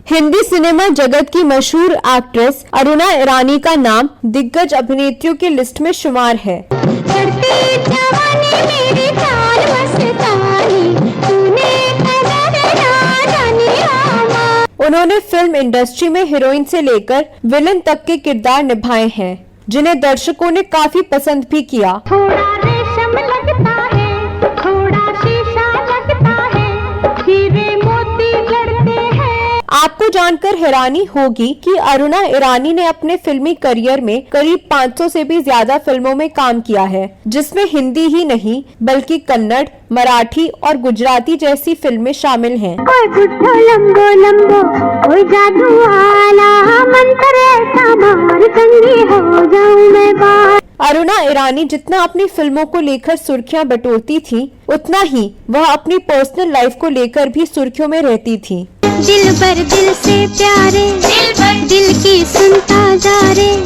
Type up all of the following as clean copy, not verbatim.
Hindi cinema जगत की मशहूर एक्ट्रेस अरुणा ईरानी का नाम दिग्गज अभिनेत्रियों की लिस्ट में शुमार है। उन्होंने फिल्म इंडस्ट्री में हीरोइन से लेकर विलन तक के किरदार निभाए हैं, जिन्हें दर्शकों ने काफी पसंद भी किया। थोड़ा रेशम लगता है, थोड़ा शीशा लगता है, हीरे मोती जड़ते हैं। आपको जानकर हैरानी होगी कि अरुणा ईरानी ने अपने फिल्मी करियर में करीब 500 से भी ज्यादा फिल्मों में काम किया है, जिसमें हिंदी ही नहीं बल्कि कन्नड़, मराठी और गुजराती जैसी फिल्में शामिल हैं। कोई बुढ़ो लंबो लंबो, कोई जादू वाला मंत्र ऐसा मार कंगी हो जाऊं मैं बात। अरुणा ईरानी जितना अपनी फिल्मों को लेकर सुर्खियां बटोरती थी, उतना ही वह अपनी पर्सनल लाइफ को लेकर भी सुर्खियों में रहती थी। दिल भर दिल से प्यारे, दिल की सुनता जा रे,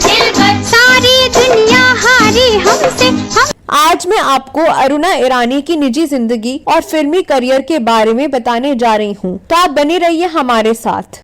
सारी दुनिया हारी हमसे हम। आज मैं आपको अरुणा ईरानी की निजी जिंदगी और फिल्मी करियर के बारे में बताने जा रही हूँ, तो आप बने रहिए हमारे साथ।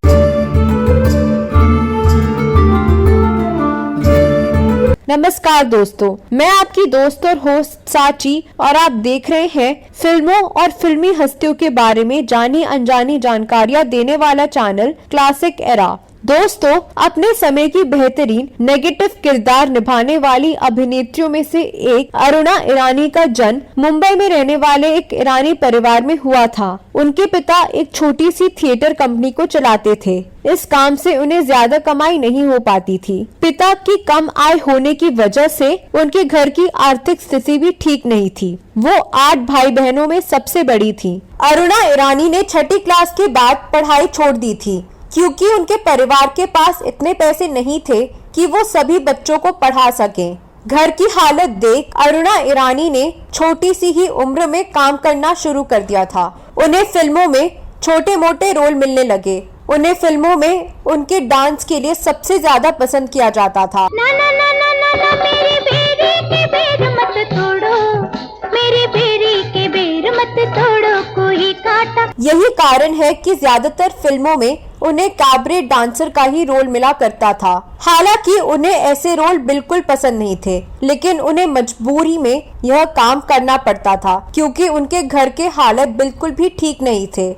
नमस्कार दोस्तों, मैं आपकी दोस्त और होस्ट साची और आप देख रहे हैं फिल्मों और फिल्मी हस्तियों के बारे में जानी अनजानी जानकारियां देने वाला चैनल क्लासिक एरा। दोस्तों, अपने समय की बेहतरीन नेगेटिव किरदार निभाने वाली अभिनेत्रियों में से एक अरुणा ईरानी का जन्म मुंबई में रहने वाले एक ईरानी परिवार में हुआ था। उनके पिता एक छोटी सी थिएटर कंपनी को चलाते थे। इस काम से उन्हें ज्यादा कमाई नहीं हो पाती थी। पिता की कम आय होने की वजह से उनके घर की आर्थिक स्थिति भी ठीक नहीं थी। वो 8 भाई बहनों में सबसे बड़ी थी। अरुणा ईरानी ने 6ठी क्लास के बाद पढ़ाई छोड़ दी थी, क्योंकि उनके परिवार के पास इतने पैसे नहीं थे कि वो सभी बच्चों को पढ़ा सकें। घर की हालत देख अरुणा ईरानी ने छोटी सी ही उम्र में काम करना शुरू कर दिया था। उन्हें फिल्मों में छोटे मोटे रोल मिलने लगे। उन्हें फिल्मों में उनके डांस के लिए सबसे ज्यादा पसंद किया जाता था। ना ना ना ना ना ना मेरी बेरी के बेर मत तोड़ो, मेरी बेरी के बेर मत तोड़ो, कोई काटा। यही कारण है कि ज्यादातर फिल्मों में उन्हें कैबरे डांसर का ही रोल मिला करता था। हालांकि उन्हें ऐसे रोल बिल्कुल पसंद नहीं थे, लेकिन उन्हें मजबूरी में यह काम करना पड़ता था, क्योंकि उनके घर के हालत बिल्कुल भी ठीक नहीं थे।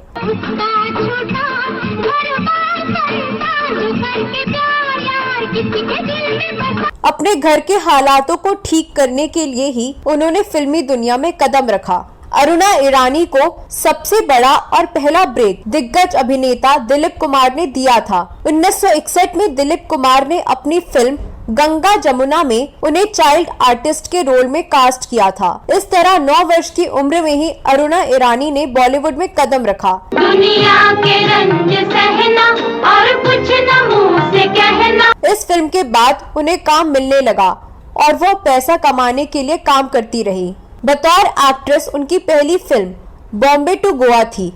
अपने घर के हालातों को ठीक करने के लिए ही उन्होंने फिल्मी दुनिया में कदम रखा। अरुणा ईरानी को सबसे बड़ा और पहला ब्रेक दिग्गज अभिनेता दिलीप कुमार ने दिया था। 1961 में दिलीप कुमार ने अपनी फिल्म गंगा जमुना में उन्हें चाइल्ड आर्टिस्ट के रोल में कास्ट किया था। इस तरह 9 वर्ष की उम्र में ही अरुणा ईरानी ने बॉलीवुड में कदम रखा। दुनिया के रंज सहना और कुछ न मुंह से कहना। इस फिल्म के बाद उन्हें काम मिलने लगा और वो पैसा कमाने के लिए काम करती रही। बतौर एक्ट्रेस उनकी पहली फिल्म बॉम्बे टू गोवा थी।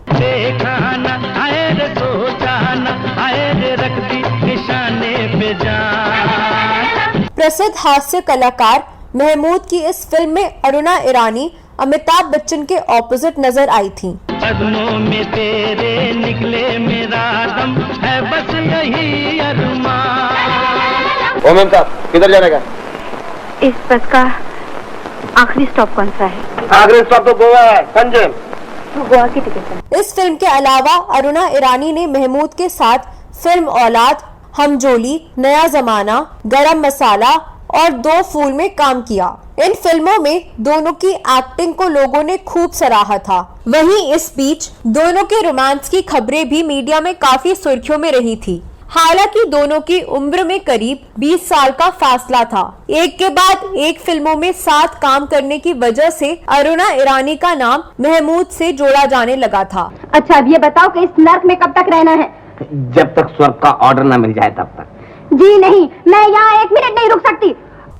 प्रसिद्ध हास्य कलाकार महमूद की इस फिल्म में अरुणा ईरानी अमिताभ बच्चन के ऑपोजिट नजर आई थी। कदमों में तेरे निकले मेरा दम है, बस यही अरमान। ओ मैम साहब, किधर जाने का? इस बस का आखिरी स्टॉप कौन सा है? आखिरी स्टॉप तो गोवा है, संजय। तो गोवा की टिकट है। इस फिल्म के अलावा अरुणा ईरानी ने महमूद के साथ फिल्म औलाद, हमजोली, नया जमाना, गरम मसाला और 2 फूल में काम किया। इन फिल्मों में दोनों की एक्टिंग को लोगों ने खूब सराहा था। वहीं इस बीच दोनों के रोमांस की खबरें भी मीडिया में काफी सुर्खियों में रही थी। हालांकि दोनों की उम्र में करीब 20 साल का फासला था। एक के बाद एक फिल्मों में साथ काम करने की वजह से अरुणा ईरानी का नाम महमूद से जोड़ा जाने लगा था। अच्छा, अब ये बताओ कि इस नर्क में कब तक रहना है? जब तक स्वर्ग का ऑर्डर न मिल जाए तब तक। जी नहीं, मैं यहाँ 1 मिनट नहीं रुक सकती।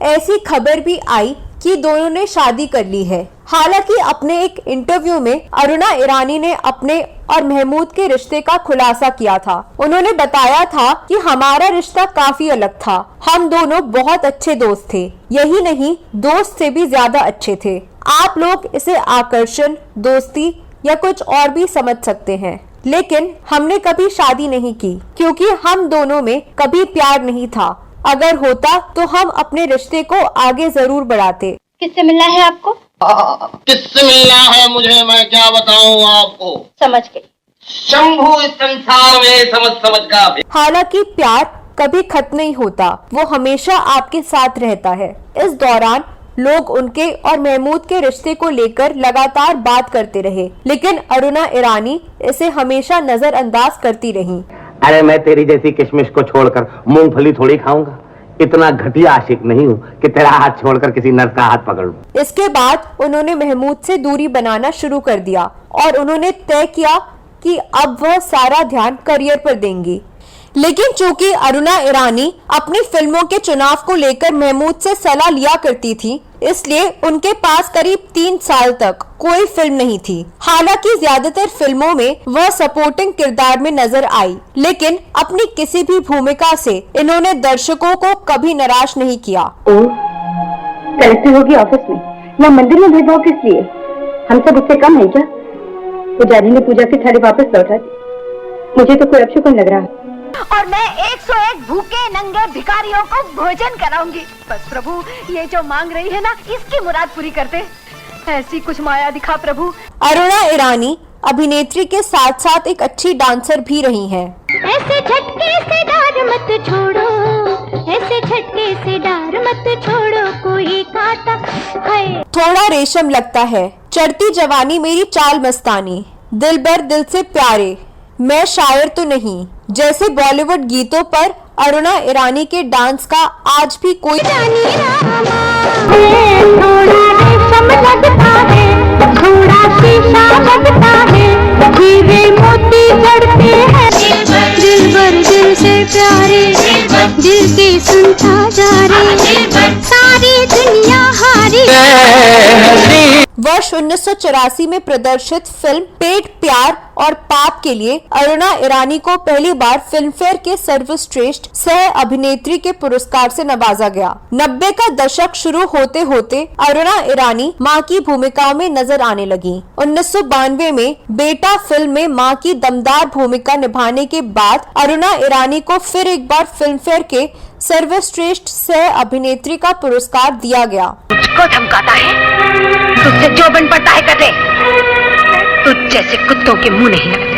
ऐसी खबर भी आई कि दोनों ने शादी कर ली है। हालांकि अपने एक इंटरव्यू में अरुणा ईरानी ने अपने और महमूद के रिश्ते का खुलासा किया था। उन्होंने बताया था कि हमारा रिश्ता काफी अलग था। हम दोनों बहुत अच्छे दोस्त थे, यही नहीं दोस्त से भी ज्यादा अच्छे थे। आप लोग इसे आकर्षण, दोस्ती या कुछ और भी समझ सकते हैं, लेकिन हमने कभी शादी नहीं की क्योंकि हम दोनों में कभी प्यार नहीं था। अगर होता तो हम अपने रिश्ते को आगे जरूर बढ़ाते। किससे मिलना है आपको? किससे मिलना है मुझे, मैं क्या बताऊं आपको। समझ गई। शंभू इस संसार में समझ समझ का। हालांकि प्यार कभी खत्म नहीं होता, वो हमेशा आपके साथ रहता है। इस दौरान लोग उनके और महमूद के रिश्ते को लेकर लगातार बात करते रहे, लेकिन अरुणा ईरानी इसे हमेशा नजरअंदाज करती रही। अरे मैं तेरी जैसी किशमिश को छोड़कर मूंगफली थोड़ी खाऊंगा। इतना घटिया आशिक नहीं हूँ कि तेरा हाथ छोड़कर किसी नर्स का हाथ पकड़ लूं। इसके बाद उन्होंने महमूद से दूरी बनाना शुरू कर दिया और उन्होंने तय किया कि अब वह सारा ध्यान करियर पर देंगी। लेकिन चूंकि अरुणा ईरानी अपनी फिल्मों के चुनाव को लेकर महमूद से सलाह लिया करती थी, इसलिए उनके पास करीब 3 साल तक कोई फिल्म नहीं थी। हालांकि ज्यादातर फिल्मों में वह सपोर्टिंग किरदार में नजर आई, लेकिन अपनी किसी भी भूमिका से इन्होंने दर्शकों को कभी निराश नहीं किया। कलेक्टर होगी ऑफिस में या मंदिर में भेदभाव किस लिए? हम सब उससे कम है क्या? पुजारी ने पूजा की थाली वापस लौटा दी। मुझे तो कोई अपशकुन लग रहा है। और मैं 101 भूखे नंगे भिखारियों को भोजन कराऊंगी। बस प्रभु, ये जो मांग रही है ना, इसकी मुराद पूरी करते। ऐसी कुछ माया दिखा प्रभु। अरुणा ईरानी अभिनेत्री के साथ साथ एक अच्छी डांसर भी रही हैं। ऐसे झटके से डर मत छोड़ो, ऐसे झटके से डर मत छोड़ो, कोई काटा है। थोड़ा रेशम लगता है, चढ़ती जवानी मेरी चाल मस्तानी, दिल बर दिल से प्यारे, मैं शायर तो नहीं, जैसे बॉलीवुड गीतों पर अरुणा ईरानी के डांस का आज भी कोई रानी रामा है, थोड़ा रेशम लगता है, थोड़ा शीशा लगता है, हीरे मोती जड़ते हैं, दिल भर दिल से प्यारे, दिल के सुनता जा रे, सारी दुनिया हारी। वर्ष 1984 में प्रदर्शित फिल्म पेट प्यार और पाप के लिए अरुणा ईरानी को पहली बार फिल्म फेयर के सर्वश्रेष्ठ सह अभिनेत्री के पुरस्कार से नवाजा गया। 90 का दशक शुरू होते होते अरुणा ईरानी मां की भूमिकाओं में नजर आने लगी। 1992 में बेटा फिल्म में मां की दमदार भूमिका निभाने के बाद अरुणा ईरानी को फिर एक बार फिल्म फेयर के सर्वश्रेष्ठ सह अभिनेत्री का पुरस्कार दिया गया। तुझको धमकाता है, तुझसे जो बन पड़ता है कर ले। तुझ जैसे कुत्तों के मुंह नहीं लगते।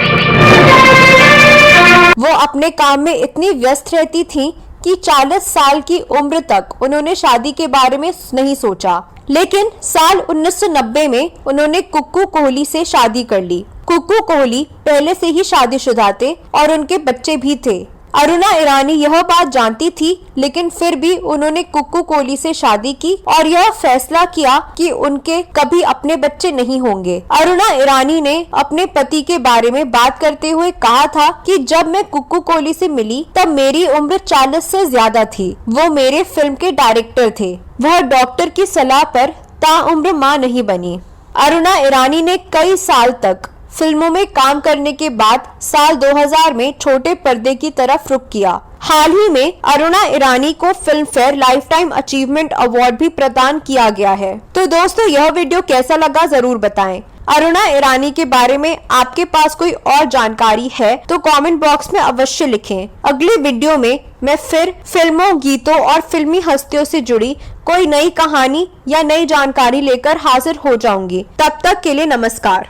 वो अपने काम में इतनी व्यस्त रहती थीं कि 40 साल की उम्र तक उन्होंने शादी के बारे में नहीं सोचा। लेकिन साल 1990 में उन्होंने कुक्कू कोहली से शादी कर ली। कुक्कू कोहली पहले से ही शादीशुदा थे और उनके बच्चे भी थे। अरुणा ईरानी यह बात जानती थी, लेकिन फिर भी उन्होंने कुक्कू कोहली से शादी की और यह फैसला किया कि उनके कभी अपने बच्चे नहीं होंगे। अरुणा ईरानी ने अपने पति के बारे में बात करते हुए कहा था कि जब मैं कुक्कू कोहली से मिली तब मेरी उम्र 40 से ज्यादा थी। वो मेरे फिल्म के डायरेक्टर थे। वह डॉक्टर की सलाह पर ताउम्र मां नहीं बनी। अरुणा ईरानी ने कई साल तक फिल्मों में काम करने के बाद साल 2000 में छोटे पर्दे की तरफ रुख किया। हाल ही में अरुणा ईरानी को film fair life time achievement award भी प्रदान किया गया है। तो दोस्तों, यह वीडियो कैसा लगा जरूर बताएं। अरुणा ईरानी के बारे में आपके पास कोई और जानकारी है तो कमेंट बॉक्स में अवश्य लिखें। अगली वीडियो में मैं फिर फिल्मों, गीतों और फिल्मी हस्तियों से जुड़ी कोई नई कहानी या नई जानकारी लेकर हाजिर हो जाऊंगी। तब तक के लिए नमस्कार।